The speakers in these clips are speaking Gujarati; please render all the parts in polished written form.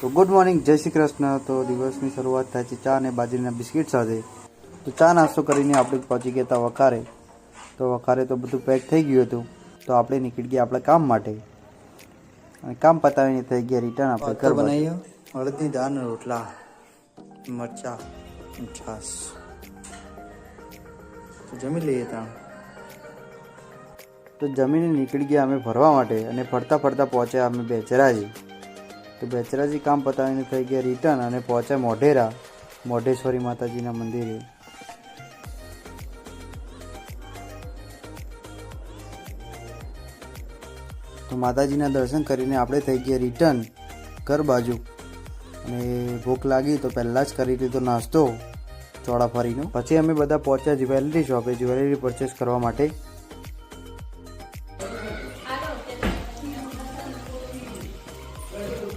તો ગુડ મોર્નિંગ, જય શ્રી કૃષ્ણ। તો દિવસની શરૂઆત થાય છે ચા અને બાજરીના બિસ્કિટ સાથે। તો ચા નાસ્તો કરીને આપણે પહોંચી ગયા હતા વખારે। તો વખારે તો બધું પેક થઈ ગયું હતું, તો આપણે નીકળી ગયા આપણા કામ માટે અને કામ પતાવીને થઈ ગયા રિટર્ન આપણે ઘર બનાવીએ। અડદની દાળના રોટલા, મરચા, છાશ તો જમી લઈએ ત્યાં। તો જમીને નીકળી ગયા અમે ફરવા માટે અને ફરતા ફરતા પહોંચ્યા અમે બેચરાજી। તો બેચરાજી કામ પતાવીને થઈ ગયા રિટર્ન અને પહોંચ્યા મોઢેરા, મોઢેશ્વરી માતાજીના મંદિરે। તો માતાજીના દર્શન કરીને આપણે થઈ ગયા રિટર્ન ઘર બાજુ અને ભૂખ લાગી તો પહેલાં જ કરી લીધો નાસ્તો ચોળાફરીનો। પછી અમે બધા પહોંચ્યા જ્વેલરી શોપે જ્વેલરી પરચેસ કરવા માટે।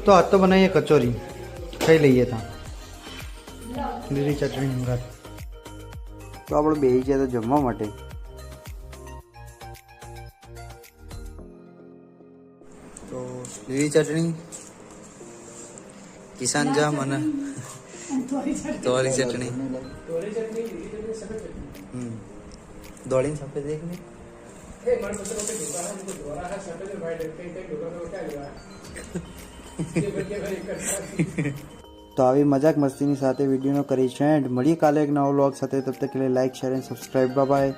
તો આજ તો બનાવીએ કચોરી, ખાઈ લઈએ ત્યાં લીલી ચટણી હંગાત। તો આપણે બેસી ગયા તો જમવા માટે। તો લીલી ચટણી, કિસાન જામ અને ધોળી ચટણી, ધોળી સફેદ એક ને તો આવી મજાક મસ્તીની સાથે વિડીયોનો કરી છે એન્ડ મળીએ કાલે એક નવો વ્લોગ સાથે। તબ તક કે લીએ like, share and subscribe. Bye by.